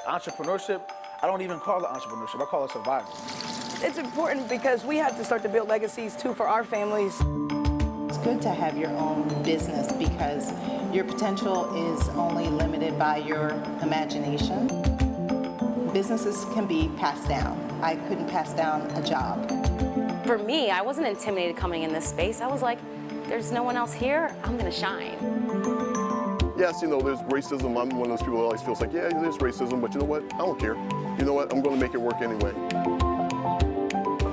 Entrepreneurship, I don't even call it entrepreneurship, I call it survival. It's important because we have to start to build legacies too for our families. It's good to have your own business because your potential is only limited by your imagination. Businesses can be passed down. I couldn't pass down a job. For me, I wasn't intimidated coming in this space. I was like, there's no one else here, I'm gonna shine. Yes, you know, there's racism. I'm one of those people who always feels like, yeah, there's racism, but you know what? I don't care. You know what? I'm going to make it work anyway.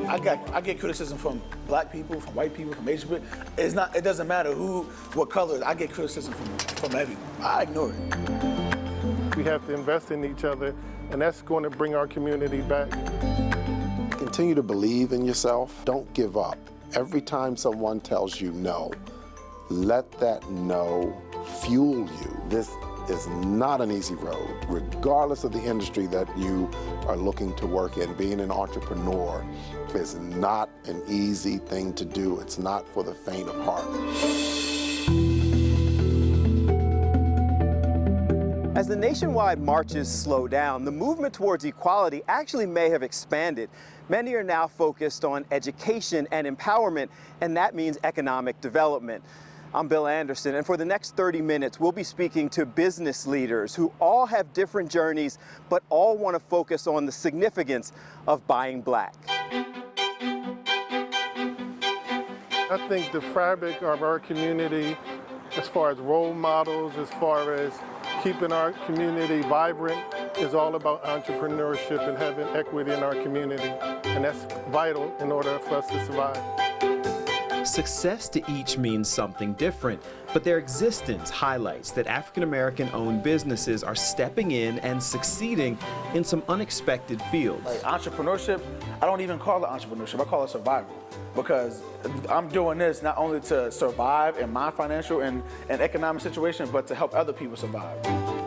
I get criticism from black people, from white people, from Asian people. It doesn't matter what color. I get criticism from everyone. I ignore it. We have to invest in each other, and that's going to bring our community back. Continue to believe in yourself. Don't give up. Every time someone tells you no, let that no fuel you. This is not an easy road, regardless of the industry that you are looking to work in. Being an entrepreneur is not an easy thing to do. It's not for the faint of heart. As the nationwide marches slow down, the movement towards equality actually may have expanded. Many are now focused on education and empowerment, and that means economic development. I'm Bill Anderson, and for the next 30 minutes, we'll be speaking to business leaders who all have different journeys, but all want to focus on the significance of buying black. I think the fabric of our community, as far as role models, as far as keeping our community vibrant, is all about entrepreneurship and having equity in our community. And that's vital in order for us to survive. Success to each means something different, but their existence highlights that African-American owned businesses are stepping in and succeeding in some unexpected fields. Like entrepreneurship, I don't even call it entrepreneurship, I call it survival. Because I'm doing this not only to survive in my financial and economic situation, but to help other people survive.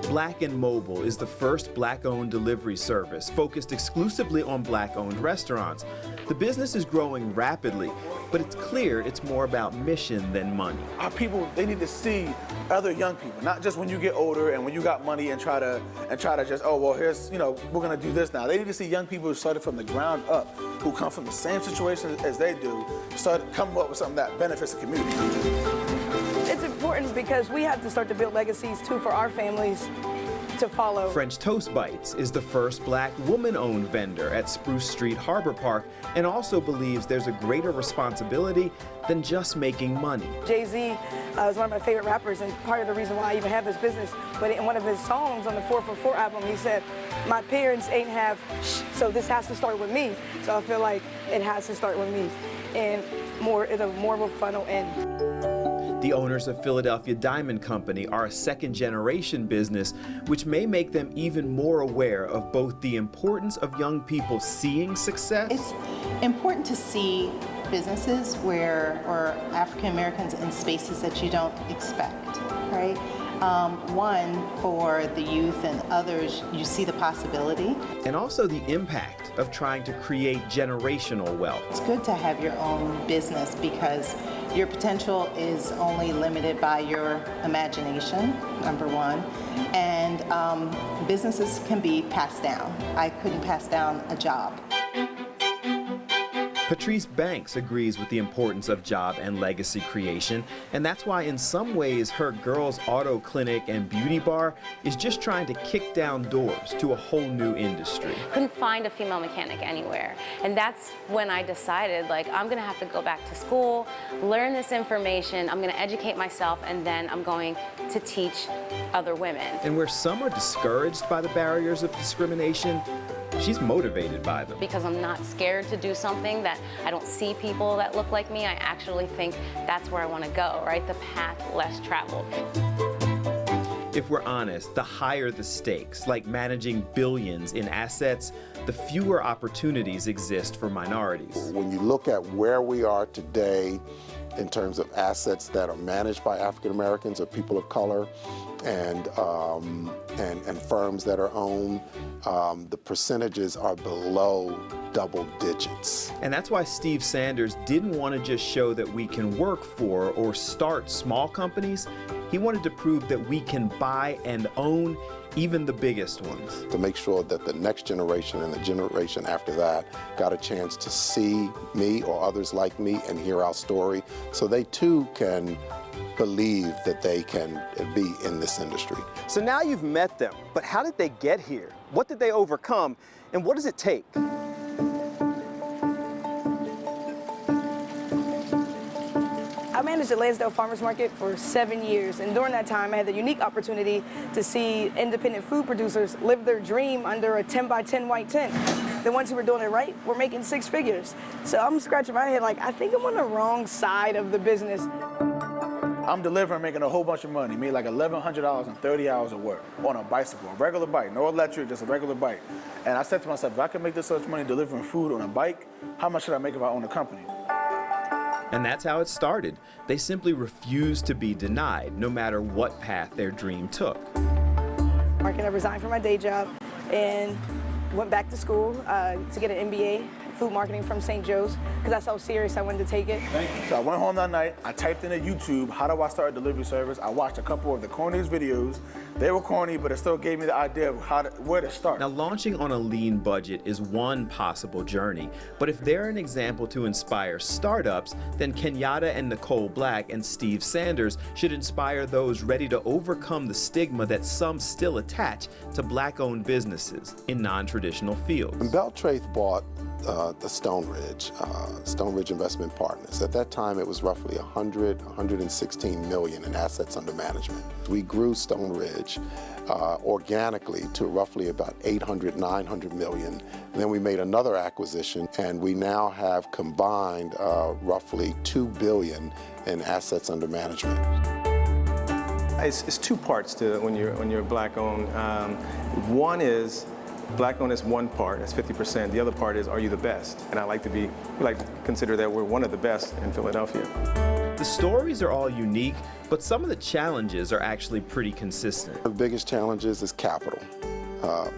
Black and Mobile is the first black-owned delivery service focused exclusively on black-owned restaurants. The business is growing rapidly, but it's clear it's more about mission than money. Our people, they need to see other young people, not just when you get older and when you got money and try to just, oh, well, here's, you know, we're gonna do this now. They need to see young people who started from the ground up, who come from the same situation as they do, start coming up with something that benefits the community. It's important because we have to start to build legacies too for our families to follow. French Toast Bites is the first black woman-owned vendor at Spruce Street Harbor Park and also believes there's a greater responsibility than just making money. Jay-Z is one of my favorite rappers and part of the reason why I even have this business. But in one of his songs on the 444 album, he said, my parents ain't have so this has to start with me. So I feel like it has to start with me and more of a funnel end. The owners of Philadelphia Diamond Company are a second-generation business, which may make them even more aware of both the importance of young people seeing success. It's important to see businesses or African Americans in spaces that you don't expect, right? One, for the youth and others, you see the possibility. And also the impact of trying to create generational wealth. It's good to have your own business because your potential is only limited by your imagination, number one, and businesses can be passed down. I couldn't pass down a job. Patrice Banks agrees with the importance of job and legacy creation, and that's why in some ways her girls' auto clinic and beauty bar is just trying to kick down doors to a whole new industry. Couldn't find a female mechanic anywhere. And that's when I decided, like, I'm gonna have to go back to school, learn this information, I'm gonna educate myself, and then I'm going to teach other women. And where some are discouraged by the barriers of discrimination, she's motivated by them. Because I'm not scared to do something that I don't see people that look like me. I actually think that's where I want to go, right? The path less traveled. If we're honest, the higher the stakes, like managing billions in assets, the fewer opportunities exist for minorities. When you look at where we are today in terms of assets that are managed by African Americans or people of color, and firms that are owned, the percentages are below double digits. And that's why Steve Sanders didn't want to just show that we can work for or start small companies. He wanted to prove that we can buy and own even the biggest ones. To make sure that the next generation and the generation after that got a chance to see me or others like me and hear our story, so they too can believe that they can be in this industry. So now you've met them, but how did they get here? What did they overcome, and what does it take? I managed the Lansdale Farmers Market for 7 years, and during that time I had the unique opportunity to see independent food producers live their dream under a 10 by 10 white tent. The ones who were doing it right were making 6 figures. So I'm scratching my head like, I think I'm on the wrong side of the business. I'm delivering, making a whole bunch of money, made like $1,100 in 30 hours of work on a bicycle, a regular bike, no electric, just a regular bike. And I said to myself, if I can make this much money delivering food on a bike, how much should I make if I own a company? And that's how it started. They simply refused to be denied, no matter what path their dream took. I resigned from my day job and went back to school to get an MBA, food marketing from St. Joe's, because that's how serious I wanted to take it. Thank you. So I went home that night, I typed into YouTube, how do I start a delivery service? I watched a couple of the corniest videos. They were corny, but it still gave me the idea of where to start. Now, launching on a lean budget is one possible journey, but if they're an example to inspire startups, then Kenyatta and Nicole Black and Steve Sanders should inspire those ready to overcome the stigma that some still attach to Black-owned businesses in non-traditional fields. When Beltraith bought the Stone Ridge Investment Partners. At that time, it was roughly 116 million in assets under management. We grew Stone Ridge organically to roughly about 800, 900 million. And then we made another acquisition, and we now have combined roughly 2 billion in assets under management. It's two parts to when you're Black-owned. One is Black-owned is one part, that's 50%. The other part is, are you the best? And we like to consider that we're one of the best in Philadelphia. The stories are all unique, but some of the challenges are actually pretty consistent. The biggest challenges is capital,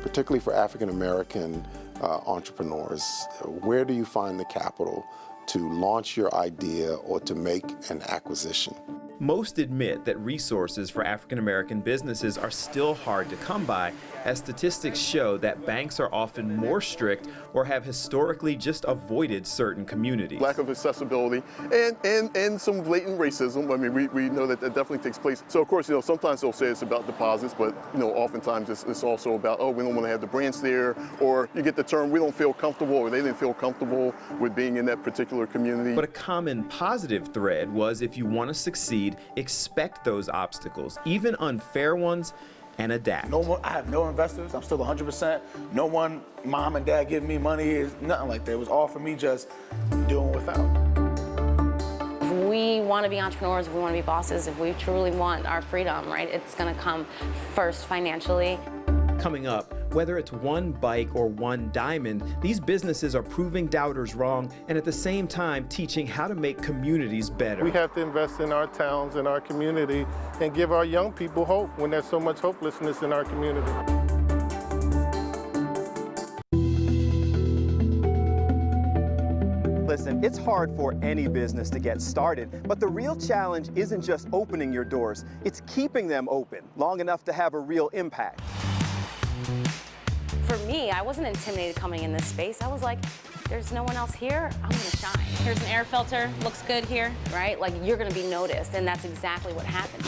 particularly for African-American entrepreneurs. Where do you find the capital to launch your idea or to make an acquisition? Most admit that resources for African-American businesses are still hard to come by, as statistics show that banks are often more strict or have historically just avoided certain communities. Lack of accessibility and some blatant racism. I mean, we know that definitely takes place. So of course, sometimes they'll say it's about deposits, but oftentimes it's also about, oh, we don't want to have the branch there, or you get the term, we don't feel comfortable, or they didn't feel comfortable with being in that particular community. But a common positive thread was, if you want to succeed, expect those obstacles, even unfair ones, and adapt. I have no investors. I'm still 100%. No one, mom and dad giving me money, nothing like that. It was all for me just doing without. If we want to be entrepreneurs, if we want to be bosses, if we truly want our freedom, right, it's going to come first financially. Coming up, whether it's one bike or one diamond, these businesses are proving doubters wrong and at the same time teaching how to make communities better. We have to invest in our towns and our community and give our young people hope when there's so much hopelessness in our community. Listen, it's hard for any business to get started, but the real challenge isn't just opening your doors, it's keeping them open long enough to have a real impact. For me, I wasn't intimidated coming in this space. I was like, there's no one else here, I'm gonna shine. Here's an air filter, looks good here, right? Like, you're gonna be noticed, and that's exactly what happened.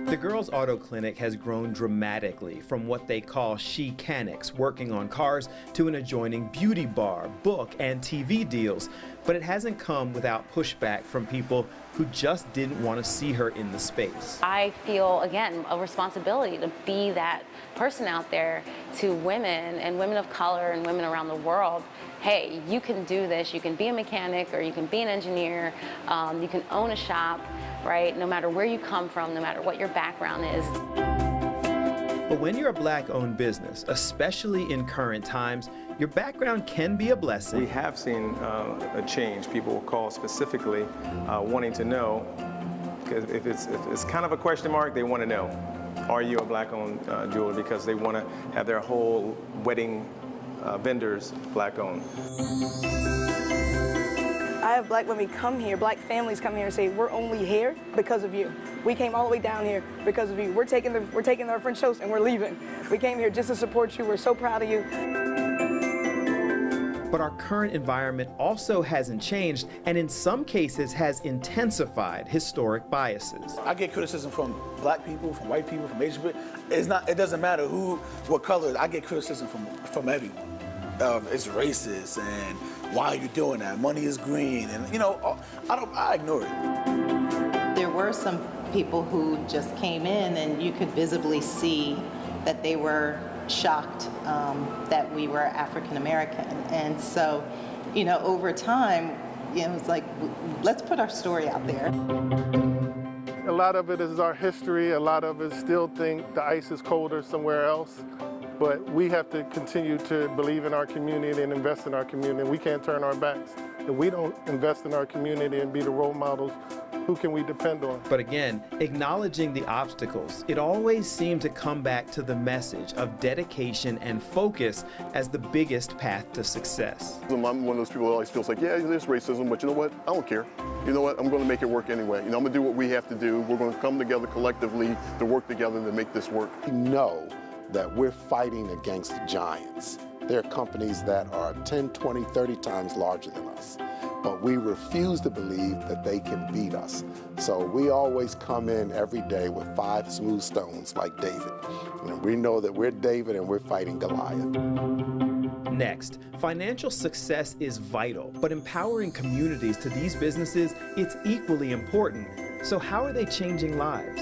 The Girls Auto Clinic has grown dramatically from what they call she-canics, working on cars, to an adjoining beauty bar, book, and TV deals. But it hasn't come without pushback from people who just didn't want to see her in the space. I feel, again, a responsibility to be that person out there to women and women of color and women around the world. Hey, you can do this. You can be a mechanic, or you can be an engineer. You can own a shop, right? No matter where you come from, no matter what your background is. But when you're a Black-owned business, especially in current times, your background can be a blessing. We have seen a change. People will call specifically wanting to know if it's kind of a question mark, they want to know, are you a black-owned jeweler? Because they want to have their whole wedding vendors black-owned. I have black women come here, black families come here and say, we're only here because of you. We came all the way down here because of you. We're taking our French toast and we're leaving. We came here just to support you. We're so proud of you. But our current environment also hasn't changed, and in some cases has intensified historic biases. I get criticism from black people, from white people, from Asian people. It doesn't matter what color. I get criticism from everyone. It's racist, and why are you doing that? Money is green, and I ignore it. There were some people who just came in and you could visibly see that they were shocked that we were African American. And so, over time, it was like, let's put our story out there. A lot of it is our history. A lot of it still think the ice is colder somewhere else. But we have to continue to believe in our community and invest in our community. We can't turn our backs. If we don't invest in our community and be the role models, who can we depend on? But again, acknowledging the obstacles, it always seemed to come back to the message of dedication and focus as the biggest path to success. I'm one of those people who always feels like, yeah, there's racism, but you know what? I don't care. You know what? I'm going to make it work anyway. I'm going to do what we have to do. We're going to come together collectively to work together to make this work. We know that we're fighting against giants. There are companies that are 10, 20, 30 times larger than us, but we refuse to believe that they can beat us. So we always come in every day with 5 smooth stones like David. We know that we're David and we're fighting Goliath. Next, financial success is vital, but empowering communities to these businesses, it's equally important. So how are they changing lives?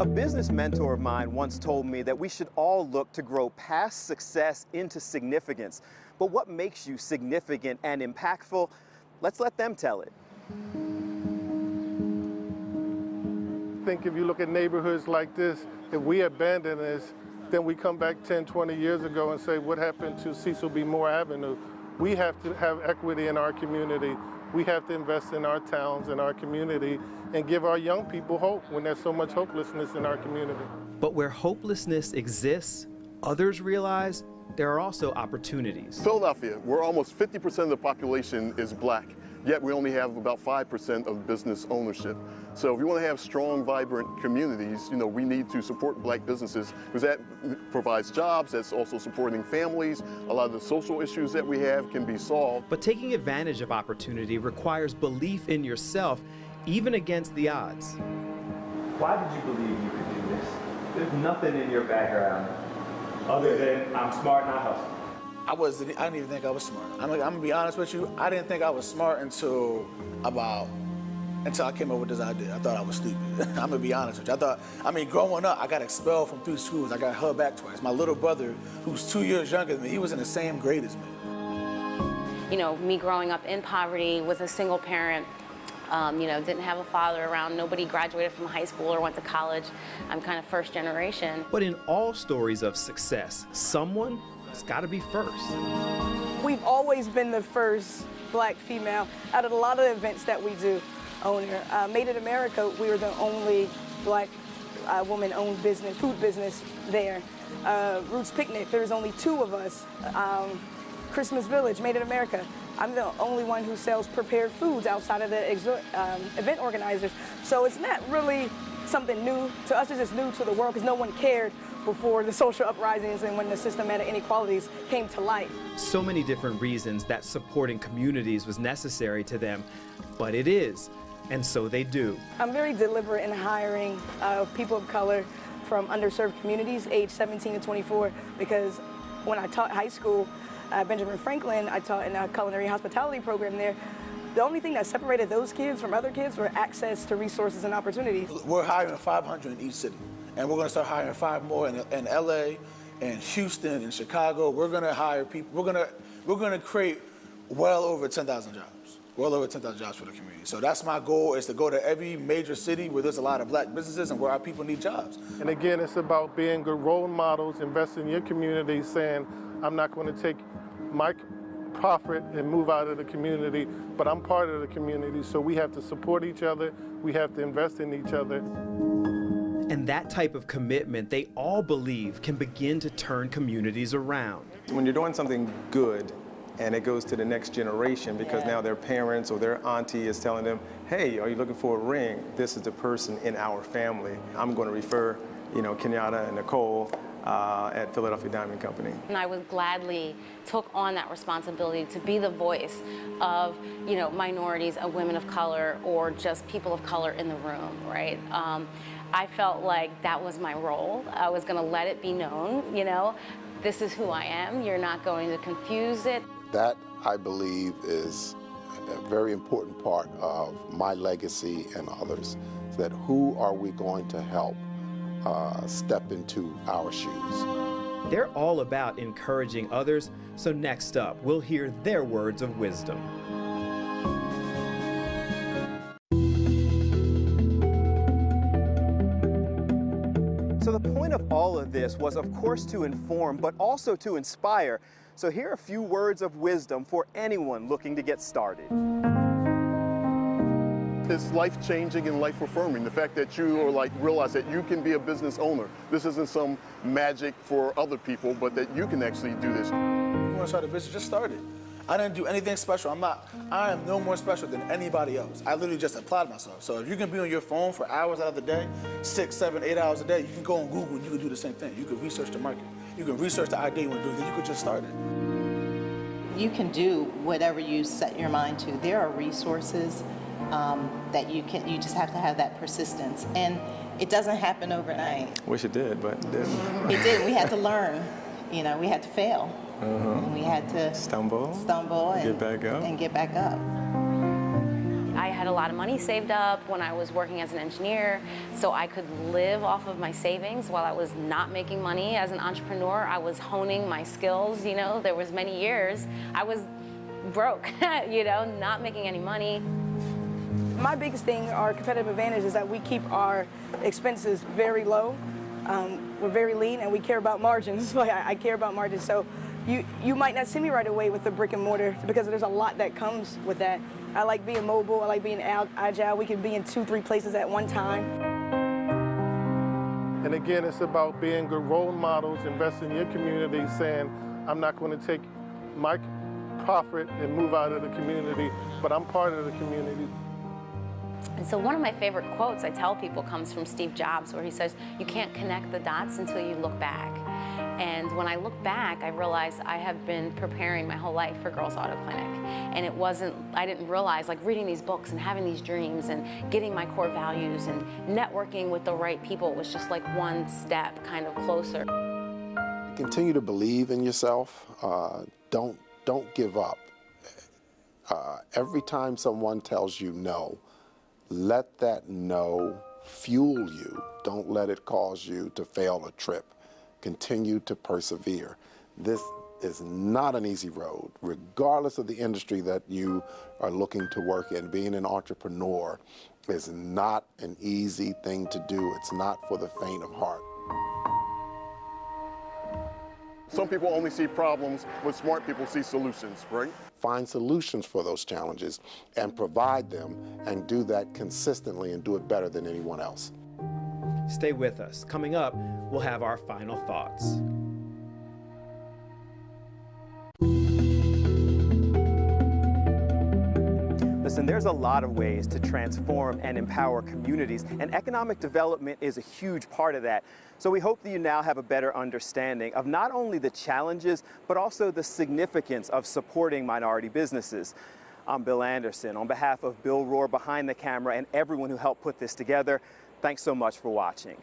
A business mentor of mine once told me that we should all look to grow past success into significance. But what makes you significant and impactful? Let's let them tell it. I think if you look at neighborhoods like this, if we abandon this, then we come back 10, 20 years ago and say, what happened to Cecil B. Moore Avenue? We have to have equity in our community. We have to invest in our towns and our community and give our young people hope when there's so much hopelessness in our community. But where hopelessness exists, others realize there are also opportunities. Philadelphia, where almost 50% of the population is black, yet we only have about 5% of business ownership. So if we want to have strong, vibrant communities, we need to support black businesses because that provides jobs, that's also supporting families. A lot of the social issues that we have can be solved. But taking advantage of opportunity requires belief in yourself, even against the odds. Why did you believe you could do this? There's nothing in your background other than I'm smart and I hustle. I didn't even think I was smart. I'm gonna be honest with you. I didn't think I was smart until I came up with this idea. I thought I was stupid. I'm gonna be honest with you. Growing up, I got expelled from 3 schools. I got held back twice. My little brother, who's 2 years younger than me, he was in the same grade as me. Me growing up in poverty with a single parent, didn't have a father around. Nobody graduated from high school or went to college. I'm kind of first generation. But in all stories of success, someone has got to be first. We've always been the first black female out of a lot of events that we do. Owner. Made in America, we were the only black woman-owned business, food business there. Roots Picnic, there's only 2 of us. Christmas Village, Made in America. I'm the only one who sells prepared foods outside of the event organizers. So it's not really something new to us, it's just new to the world because no one cared before the social uprisings and when the systematic inequalities came to light. So many different reasons that supporting communities was necessary to them, but it is, and so they do. I'm very deliberate in hiring people of color from underserved communities, age 17 to 24, because when I taught high school, Benjamin Franklin, I taught in a culinary hospitality program there. The only thing that separated those kids from other kids were access to resources and opportunities. We're hiring 500 in each city, and we're going to start hiring 5 more in LA, in Houston, in Chicago. We're going to hire people. We're going to create well over 10,000 jobs. Well over 10,000 jobs for the community. So that's my goal, is to go to every major city where there's a lot of black businesses and where our people need jobs. And again, it's about being good role models, invest in your community, saying, I'm not going to take my profit and move out of the community, but I'm part of the community, so we have to support each other, we have to invest in each other. And that type of commitment, they all believe, can begin to turn communities around. When you're doing something good and it goes to the next generation because now their parents or their auntie is telling them, hey, are you looking for a ring? This is the person in our family. I'm going to refer, Kenyatta and Nicole at Philadelphia Diamond Company. And I would gladly took on that responsibility to be the voice of, minorities, of women of color, or just people of color in the room, right? I felt like that was my role. I was going to let it be known, this is who I am. You're not going to confuse it. That, I believe, is a very important part of my legacy and others, is that who are we going to help step into our shoes? They're all about encouraging others, so next up, we'll hear their words of wisdom. So the point of all of this was, of course, to inform, but also to inspire. So here are a few words of wisdom for anyone looking to get started. It's life-changing and life-affirming. The fact that you realize that you can be a business owner. This isn't some magic for other people, but that you can actually do this. You want to start a business, just start it. I didn't do anything special. I am no more special than anybody else. I literally just applied myself. So if you can be on your phone for hours out of the day, 6, 7, 8 hours a day, you can go on Google and you can do the same thing. You can research the market. You can research the idea you want to do, then you could just start it. You can do whatever you set your mind to. There are resources that you just have to have that persistence. And it doesn't happen overnight. Wish it did, but it didn't. It did. We had to learn. We had to fail. And we had to stumble and get back up. And get back up. I had a lot of money saved up when I was working as an engineer, so I could live off of my savings while I was not making money as an entrepreneur. I was honing my skills, there was many years I was broke, not making any money. My biggest thing, our competitive advantage, is that we keep our expenses very low. We're very lean and we care about margins. I care about margins. So you might not see me right away with the brick and mortar because there's a lot that comes with that. I like being mobile. I like being agile. We can be in 2, 3 places at one time. And again, it's about being good role models, investing in your community, saying, I'm not going to take my profit and move out of the community, but I'm part of the community. And so one of my favorite quotes I tell people comes from Steve Jobs, where he says, you can't connect the dots until you look back. And when I look back, I realized I have been preparing my whole life for Girls Auto Clinic. And I didn't realize, reading these books and having these dreams and getting my core values and networking with the right people was just one step kind of closer. Continue to believe in yourself. Don't give up. Every time someone tells you no, let that no fuel you. Don't let it cause you to fail a trip. Continue to persevere. This is not an easy road, regardless of the industry that you are looking to work in. Being an entrepreneur is not an easy thing to do. It's not for the faint of heart. Some people only see problems, but smart people see solutions, right? Find solutions for those challenges and provide them, and do that consistently and do it better than anyone else. Stay with us. Coming up, we'll have our final thoughts. Listen, there's a lot of ways to transform and empower communities, and economic development is a huge part of that. So we hope that you now have a better understanding of not only the challenges, but also the significance of supporting minority businesses. I'm Bill Anderson. On behalf of Bill Rohr behind the camera and everyone who helped put this together, thanks so much for watching.